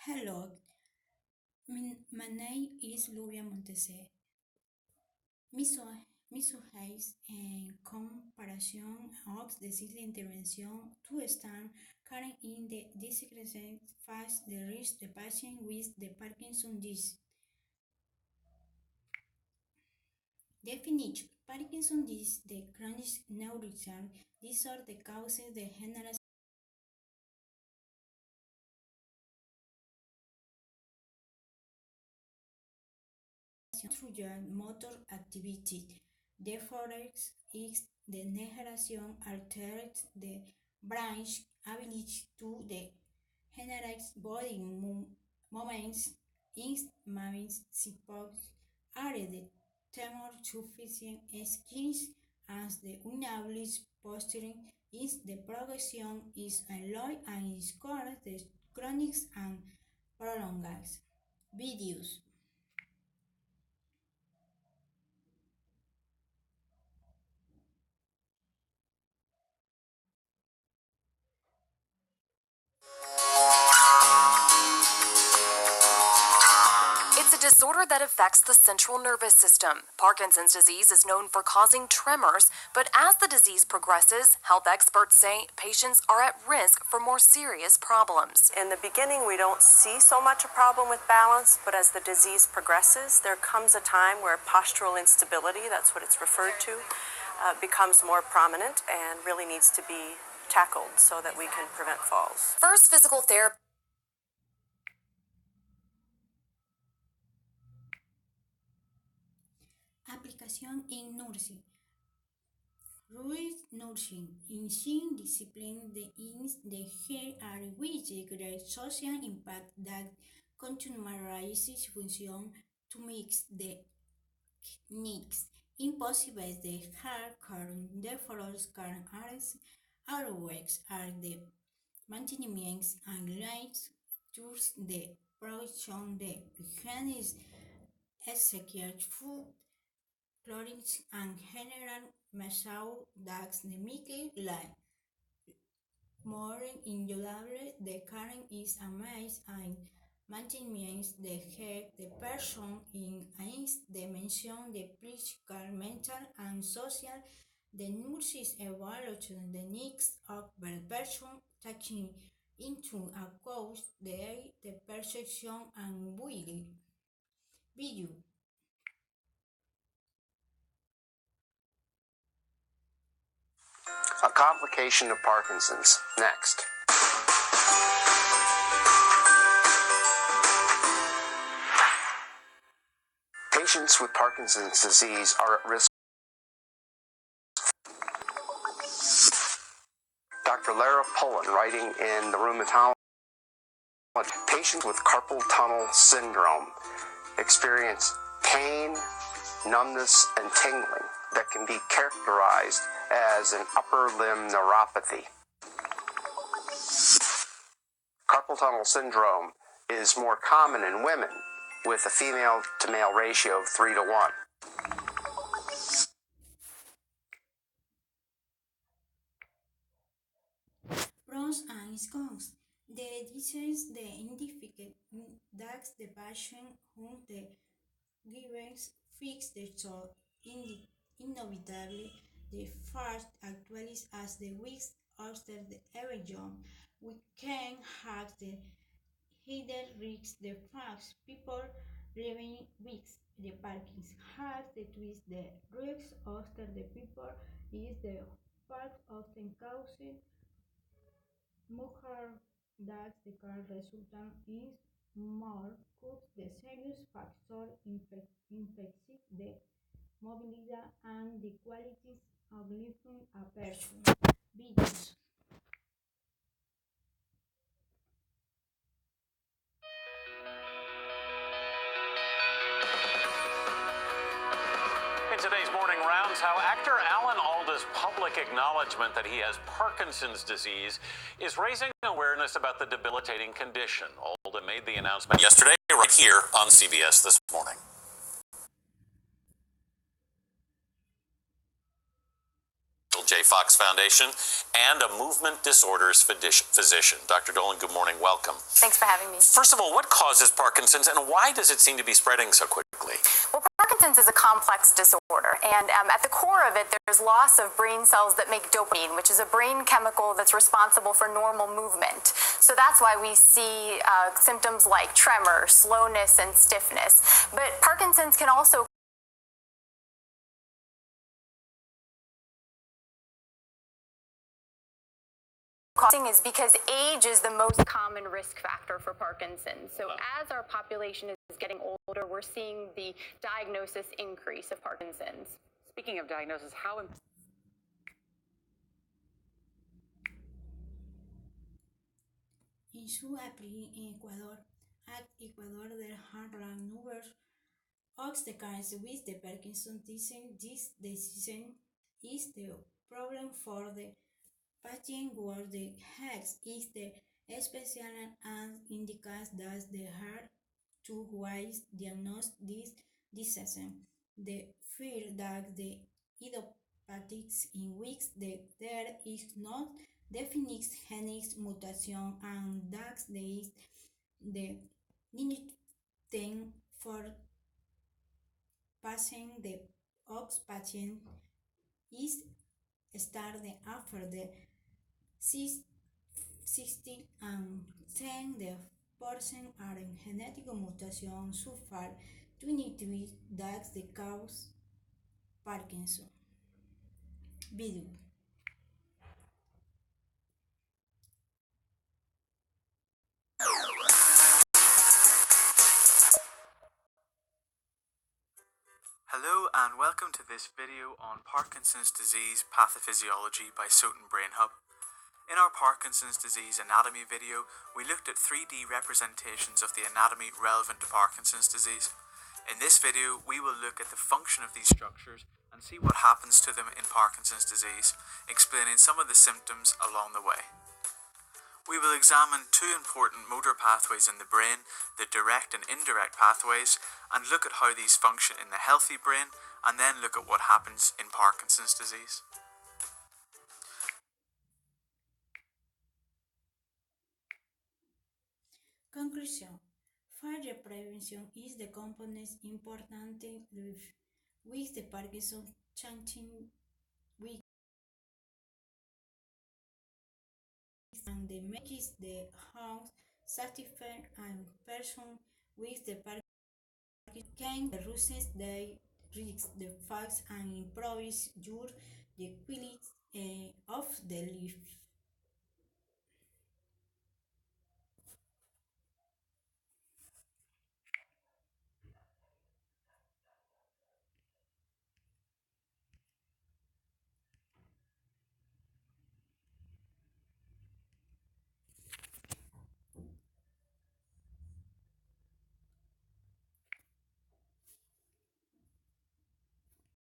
Hello, my name is Luvia Montese. Mis ojos en comparación of decir la intervención to stand current in the discretion fast the risk the patient with the Parkinson disease. Definition: Parkinson disease, the chronic neurological disorder causes the general through your motor activity. Therefore, is the degeneration alters the brain's ability to generate body movements in movements support are the tremor sufficient skills as the unable posturing is the progression is alloy and is called the chronic and prolonged videos. It's a disorder that affects the central nervous system. Parkinson's disease is known for causing tremors, but as the disease progresses, health experts say patients are at risk for more serious problems. In the beginning, we don't see so much a problem with balance, but as the disease progresses, there comes a time where postural instability, that's what it's referred to, becomes more prominent and really needs to be tackled so that we can prevent falls. First, physical therapy. Aplicación en nursing. Rules nursing in some disciplines the hair are which great social impact that continuous function to mix the needs. Impossible the hard current therefore current are works are the maintenance and lights towards the production the mechanics execute food Florence and General Masao Dax de Mickey Line. More indudable, the current is amazed and maintains the head, the person in its dimension, the physical, mental, and social. The nurses evaluate the needs of the person, taking into account the perception and view. A complication of Parkinson's. Next. Patients with Parkinson's disease are at risk. Dr. Lara Pullen, writing in the Rheumatology, patients with carpal tunnel syndrome experience pain, numbness, and tingling that can be characterized as an upper limb neuropathy. Carpal tunnel syndrome is more common in women with a female to male ratio of 3 to 1. Pros and cons. The disease, the indicated that the patient whom the givens fix the soul inevitably the first actually as the weeks after the evasion we can have the hidden risks the facts people living weeks the Parkins has the twist the risks after the people is the fact often causing more that the car resultant is more could the serious factor infects the mobility and the qualities of living a person. Videos. In today's morning rounds, how actor Alan Alda's public acknowledgement that he has Parkinson's disease is raising awareness about the debilitating condition. Alda made the announcement yesterday right here on CBS This Morning. J. Fox Foundation and a movement disorders physician. Dr. Dolan, good morning. Welcome. Thanks for having me. First of all, what causes Parkinson's and why does it seem to be spreading so quickly? Well, Parkinson's is a complex disorder, and at the core of it, there's loss of brain cells that make dopamine, which is a brain chemical that's responsible for normal movement. So that's why we see symptoms like tremor, slowness, and stiffness. But Parkinson's can also is because age is the most common risk factor for Parkinson's. So as our population is getting older, we're seeing the diagnosis increase of Parkinson's. Speaking of diagnosis, how In su appli in Ecuador, at Ecuador there are a number of the cars with the Parkinson disease. This decision is the problem for the patient where the hex is the special and indicates that there are two ways diagnose this disease. The fear that the idiopathics in which there is no definite genetic mutation and that there is the limiting for passing the ox patient is started after the 60 and 10 the person are in genetic mutation so far 23 that the cause Parkinson. Video. Hello and welcome to this video on Parkinson's disease pathophysiology by Soton Brain Hub. In our Parkinson's disease anatomy video, we looked at 3D representations of the anatomy relevant to Parkinson's disease. In this video, we will look at the function of these structures and see what happens to them in Parkinson's disease, explaining some of the symptoms along the way. We will examine two important motor pathways in the brain, the direct and indirect pathways, and look at how these function in the healthy brain, and then look at what happens in Parkinson's disease. Conclusion. Fire prevention is the component important with the Parkinson changing with and the makes the house satisfied and person with the Parkinson can reduce the risk, the facts and improves your the quality of the life.